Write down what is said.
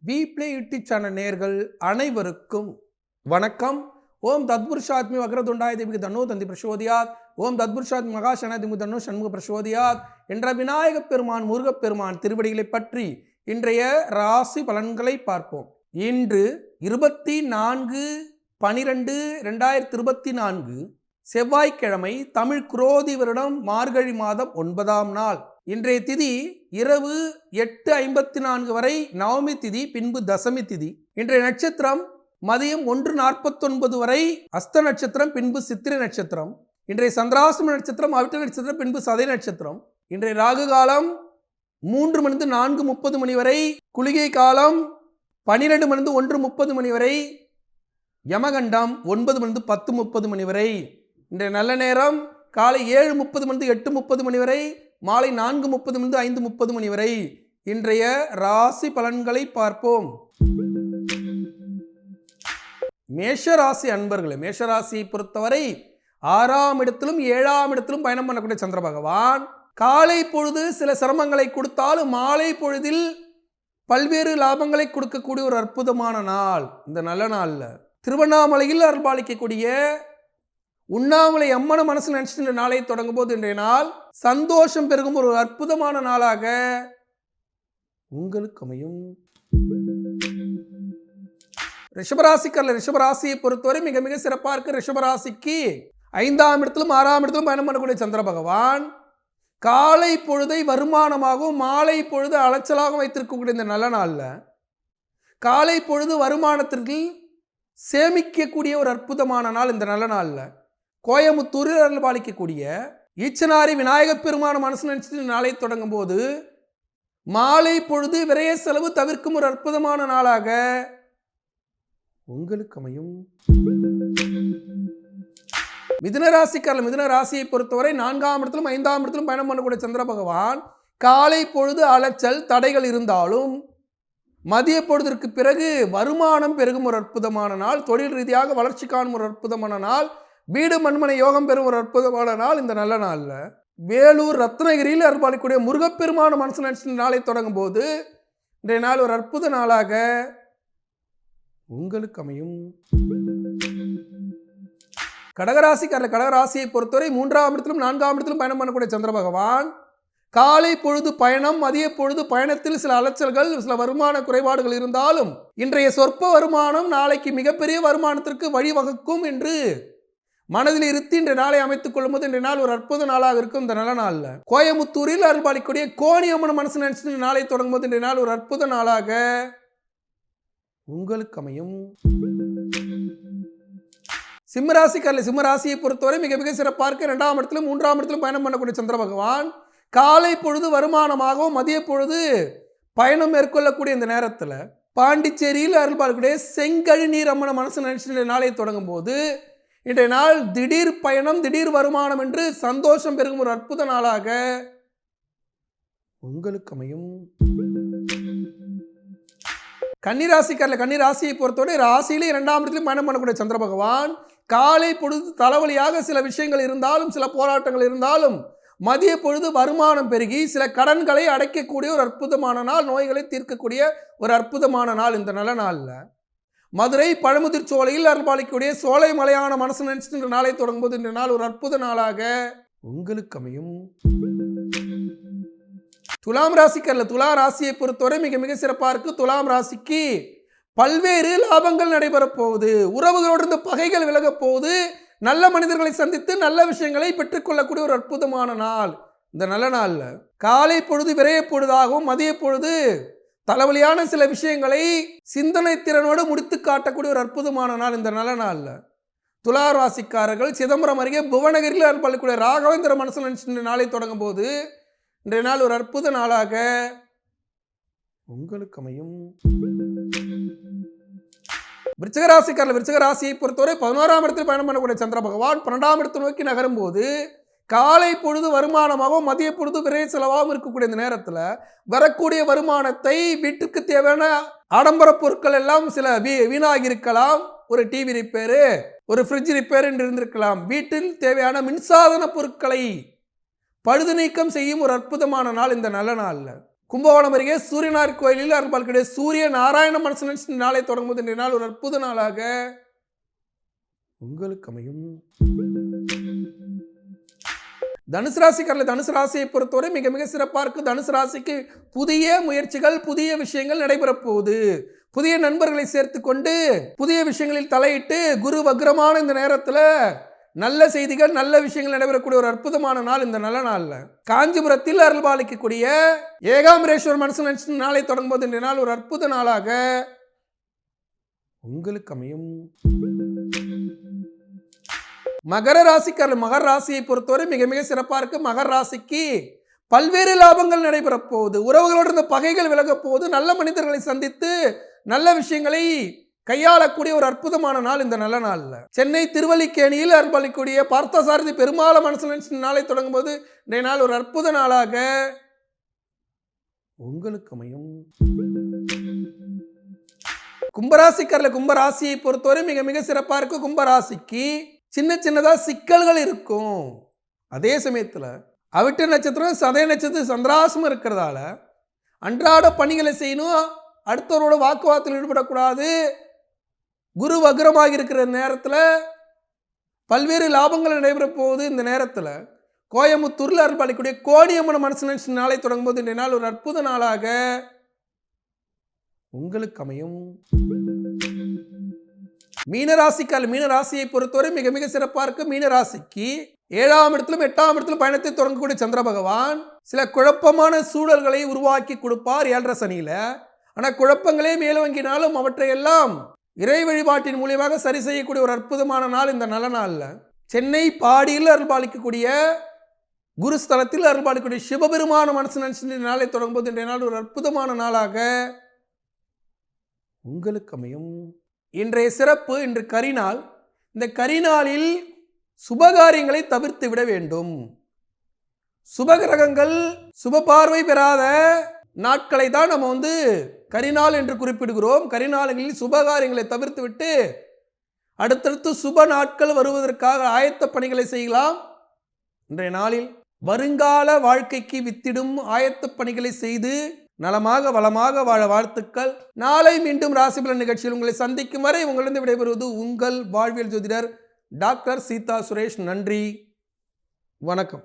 We play YouTube channel நேயர்கள் அனைவருக்கும் வணக்கம். ஓம் தத்புருஷாத்மி வக்ரதுண்டாய தேவிக்கு தன்னோ தந்தி பிரசோதியாத். ஓம் தத்புருஷாத்மி மகாசனாதிமு தன்னோ சண்முக பிரசோதியாத் என்ற விநாயகப் பெருமான் முருகப்பெருமான் திருவடிகளை பற்றி இன்றைய ராசி பலன்களை பார்ப்போம். இன்று 24/12/2024 செவ்வாய்க்கிழமை, தமிழ் குரோதி வருடம் மார்கழி மாதம் 9ஆம் நாள். இன்றைய திதி இரவு 8:54 வரை நவமி திதி, பின்பு தசமி திதி. இன்றைய நட்சத்திரம் மதியம் 1:49 வரை அஸ்த நட்சத்திரம், பின்பு சித்திரை நட்சத்திரம். இன்றைய சந்திராசிரம நட்சத்திரம் அவிட்ட நட்சத்திரம், பின்பு சதய நட்சத்திரம். இன்றைய ராகு காலம் 3 மணி 4:30 மணி வரை, குளிகை காலம் 12 மணி 1:30 மணி வரை, யமகண்டம் 9 மணி 10:30 மணி வரை. இன்றைய நல்ல நேரம் காலை 7:30 மணி 8:30 மணி வரை, மாலை 4:30 மணி 5:30 மணி வரை. இன்றைய ராசி பலன்களை பார்ப்போம். மேஷராசி அன்பர்களே, மேஷராசியை பொறுத்தவரை 6ஆம் இடத்திலும் 7ஆம் இடத்திலும் பயணம் பண்ணக்கூடிய சந்திர பகவான் காலை பொழுது சில சிரமங்களை கொடுத்தாலும் மாலை பொழுதில் பல்வேறு லாபங்களை கொடுக்கக்கூடிய ஒரு அற்புதமான நாள். இந்த நல்ல நாளில் திருவண்ணாமலையில் அருள்பாலிக்கக்கூடிய உண்ணாமலை அம்மனை மனசில் நினைச்சிட்டு இந்த நாளை தொடங்கும் போது இன்றைய நாள் சந்தோஷம் பெருகும் ஒரு அற்புதமான நாளாக உங்களுக்கு அமையும். ரிஷபராசியை பொறுத்தவரை மிக மிக சிறப்பாக இருக்கு. ரிஷபராசிக்கு 5ஆம் இடத்திலும் 6ஆம் இடத்திலும் பயணம் பண்ணக்கூடிய சந்திர பகவான் காலை பொழுதை வருமானமாகவும் மாலை பொழுது அலைச்சலாகவும் வைத்திருக்கக்கூடிய இந்த நல்ல நாளில் காலை பொழுது வருமானத்திற்கு சேமிக்கக்கூடிய ஒரு அற்புதமான நாள். இந்த நல்ல நாளில் கோயமுத்தூரில் அருள்பாலிக்கக்கூடிய ஈச்சனாரி விநாயகப் பெருமான மனசு நினைச்சிட்டு நாளை தொடங்கும் போது மாலை பொழுது விரைய செலவு தவிர்க்கும் ஒரு அற்புதமான நாளாக உங்களுக்கு அமையும். மிதுன ராசியை பொறுத்தவரை 4ஆம் இடத்திலும் 5ஆம் இடத்திலும் பயணம் பண்ணக்கூடிய சந்திர பகவான் காலை பொழுது அலைச்சல் தடைகள் இருந்தாலும் மதிய பொழுதிற்கு பிறகு வருமானம் பெருகும் ஒரு அற்புதமான நாள். தொழில் ரீதியாக வளர்ச்சி காணும் ஒரு அற்புதமான நாள். வீடு மண்மனை யோகம் பெறும் ஒரு அற்புதமான நாள். இந்த நல்ல நாளில் வேலூர் ரத்னகிரியில் அருள்பாலிக்கக்கூடிய முருகப்பெருமான மனசு நினைச்சு நாளை தொடங்கும் போது இன்றைய நாள் ஒரு அற்புத நாளாக உங்களுக்கு அமையும். கடகராசியை பொறுத்தவரை 3ஆம் இடத்திலும் 4ஆம் இடத்திலும் பயணம் பண்ணக்கூடிய சந்திர பகவான் காலை பொழுது பயணம், மதிய பொழுது பயணத்தில் சில அலைச்சல்கள், சில வருமான குறைபாடுகள் இருந்தாலும் இன்றைய சொற்ப வருமானம் நாளைக்கு மிகப்பெரிய வருமானத்திற்கு வழிவகுக்கும் என்று மனதில் இருத்தி இன்றைய நாளை அமைத்துக் கொள்ளும் போது இன்றைய நாள் ஒரு அற்புத நாளாக இருக்கும். இந்த நல்ல நாளில் கோயமுத்தூரில் அருள்பாலிக்கக்கூடிய கோணியம்மன் மனசு நினைச்சு நாளை தொடங்கும் போது இன்றைய நாள் ஒரு அற்புத நாளாக உங்களுக்கு அமையும். சிம்மராசியை பொறுத்தவரை மிக மிக சிறப்பாக இருக்க 2ஆம் இடத்திலும் 3ஆம் இடத்திலும் பயணம் பண்ணக்கூடிய சந்திர பகவான் காலை பொழுது வருமானமாகவும் மதிய பொழுது பயணம் மேற்கொள்ளக்கூடிய இந்த நேரத்தில் பாண்டிச்சேரியில் அருள்பாலிக்கக்கூடிய செங்கழி நீர் அம்மனை மனசு நினைச்சு நாளை தொடங்கும் போது இன்றைய நாள் திடீர் பயணம், திடீர் வருமானம் என்று சந்தோஷம் பெருகும் ஒரு அற்புத நாளாக உங்களுக்கு அமையும். கன்னிராசியை பொறுத்தவரை ராசியிலே 2ஆம் இடத்திலும் பயணம் பண்ணக்கூடிய சந்திர பகவான் காலை பொழுது தலைவலியாக சில விஷயங்கள் இருந்தாலும், சில போராட்டங்கள் இருந்தாலும் மதிய பொழுது வருமானம் பெருகி சில கடன்களை அடைக்கக்கூடிய ஒரு அற்புதமான நாள், நோய்களை தீர்க்கக்கூடிய ஒரு அற்புதமான நாள். இந்த நல்ல நாளில் மதுரை பழமுதிர் சோலையில் அருள்பாலிக்கக்கூடிய சோலை மலையான மனசு நினைச்சிட்டு இன்று நாளை தொடங்கும் போது இன்று நாள் ஒரு அற்புத நாளாக உங்களுக்கு அமையும். துலாம் ராசியை பொறுத்தவரை மிக மிக சிறப்பாக இருக்கு. துலாம் ராசிக்கு பல்வேறு லாபங்கள் நடைபெறப் போகுது. உறவுகளோடு இருந்த பகைகள் விலகப் போகுது. நல்ல மனிதர்களை சந்தித்து நல்ல விஷயங்களை பெற்றுக்கொள்ளக்கூடிய ஒரு அற்புதமான நாள். இந்த நல்ல நாளில் காலை பொழுது விரைய பொழுதாகவும் மதிய பொழுது தலைவலியான சில விஷயங்களை சிந்தனை திறனோடு முடித்து காட்டக்கூடிய ஒரு அற்புதமான நாள். இந்த நல்ல நாளில் துலா ராசிக்காரர்கள் சிதம்பரம் அருகே புவனகிரியில் அருள்பாலிக்கக்கூடிய ராகவேந்திர மனசு நினைச்சு நாளை தொடங்கும் போது இன்றைய நாள் ஒரு அற்புத நாளாக உங்களுக்கு அமையும். விருச்சிக ராசியை பொறுத்தவரை 11ஆம் இடத்தில் பயணம் பண்ணக்கூடிய சந்திர பகவான் 12ஆம் இடத்தை நோக்கி நகரும் போது காலை பொழுது வருமானமாகவும் மதிய பொழுது விரைய செலவாகவும் இருக்கக்கூடிய இந்த நேரத்தில் வரக்கூடிய வருமானத்தை வீட்டுக்கு தேவையான ஆடம்பர பொருட்கள் எல்லாம் சில வீணாகி இருக்கலாம். ஒரு டிவி ரிப்பேரு, ஒரு ஃப்ரிட்ஜ் ரிப்பேர் என்று இருந்திருக்கலாம். வீட்டில் தேவையான மின்சாதன பொருட்களை பழுது நீக்கம் செய்யும் ஒரு அற்புதமான நாள். இந்த நல்ல நாளில் கும்பகோணம் அருகே சூரியனார் கோயிலில் அருள்பாலிக்கக்கூடிய சூரிய நாராயண மனசு நாளை தொடங்கும்போது இன்றைய நாள் ஒரு அற்புத நாளாக உங்களுக்கு அமையும். தனுசு ராசிக்காரர்கள் தனுசு ராசியை பொறுத்தவரை மிக மிக சிறப்பாக இருக்கு. தனுசு ராசிக்கு புதிய முயற்சிகள், புதிய விஷயங்கள் நடைபெறப் போகுது. புதிய நண்பர்களை சேர்த்து கொண்டு புதிய விஷயங்களில் தலையிட்டு குரு வக்ரமான இந்த நேரத்தில் நல்ல செய்திகள், நல்ல விஷயங்கள் நடைபெறக்கூடிய ஒரு அற்புதமான நாள் இந்த நல்ல நாள்ல. காஞ்சிபுரத்தில் அருள்பாலிக்கக்கூடிய ஏகாம்பரேஸ்வரர் மனசு நாளை தொடங்கும்போது இந்த நாள் ஒரு அற்புத நாளாக உங்களுக்கு அமையும். மகர ராசிக்காரர்கள் மகர ராசியை பொறுத்தவரை மிக மிக சிறப்பாக இருக்கு. மகர ராசிக்கு பல்வேறு லாபங்கள் நடைபெற போகுது. உறவுகளோடு இருந்த பகைகள் விலக போகுது. நல்ல மனிதர்களை சந்தித்து நல்ல விஷயங்களை கையாளக்கூடிய ஒரு அற்புதமான நாள் இந்த நல்ல நாள்ல. சென்னை திருவல்லிக்கேணியில் அருள்பாலிக்கக்கூடிய பார்த்தசாரதி பெருமாள் மனசு நாளை தொடங்கும் போது இன்றைய நாள் ஒரு அற்புத நாளாக உங்களுக்கு அமையும். கும்பராசிக்காரர்கள் கும்பராசியை பொறுத்தவரை மிக மிக சிறப்பாக இருக்கு. கும்பராசிக்கு சின்ன சின்னதாக சிக்கல்கள் இருக்கும். அதே சமயத்தில் அவிட்ட நட்சத்திரம், சதய நட்சத்திரம் சந்திராசம் இருக்கிறதால அன்றாட பணிகளை செய்யணும். அடுத்தவரோட வாக்குவாதத்தில் ஈடுபடக்கூடாது. குரு வக்ரமாக இருக்கிற நேரத்தில் பல்வேறு லாபங்கள் நடைபெற போகுது. இந்த நேரத்தில் கோயம்புத்தூரில் அருள்பாலிக்கக்கூடிய கோடியம்மன் மனசு நாளை தொடங்கும் போது இன்றைய நாள் ஒரு அற்புத நாளாக உங்களுக்கு அமையும். மீனராசிக்கால் மீனராசியை பொறுத்தவரை மிக மிக சிறப்பாக இருக்கு. மீனராசிக்கு 7ஆம் இடத்திலும் 8ஆம் இடத்திலும் பயணத்தை தொடங்கக்கூடிய சந்திர பகவான் சில குழப்பமான சூழல்களை உருவாக்கி கொடுப்பார் 7.5 சனியில. ஆனால் குழப்பங்களே மேலோங்கினாலும் அவற்றையெல்லாம் இறை வழிபாட்டின் மூலியமாக சரி செய்யக்கூடிய ஒரு அற்புதமான நாள் இந்த நல்ல நாளில். சென்னை பாடியில் அருள்பாலிக்கக்கூடிய குருஸ்தலத்தில் அருள்பாலிக்கக்கூடிய சிவபெருமான மனசு நாளை தொடங்கும்போது இன்றைய நாள் ஒரு அற்புதமான நாளாக உங்களுக்கு அமையும். இன்றைய சிறப்பு, இன்று கரிநாள். இந்த கரிநாளில் சுபகாரியங்களை தவிர்த்து விட வேண்டும். சுபகிரகங்கள் சுப பார்வை பெறாத நாட்களை தான் நம்ம கரிநாள் என்று குறிப்பிடுகிறோம். கரிநாள்களில் சுபகாரியங்களை தவிர்த்து விட்டு அடுத்தடுத்து சுப நாட்கள் வருவதற்காக ஆயத்த பணிகளை செய்யலாம். இன்றைய நாளில் வருங்கால வாழ்க்கைக்கு வித்திடும் ஆயத்த பணிகளை செய்து நலமாக வளமாக வாழ வாழ்த்துக்கள். நாளை மீண்டும் ராசிபலன் நிகழ்ச்சியில் உங்களை சந்திக்கும் வரை உங்களிடம் விடைபெறுவது உங்கள் வாழ்வியல் ஜோதிடர் டாக்டர் சீதா சுரேஷ். நன்றி, வணக்கம்.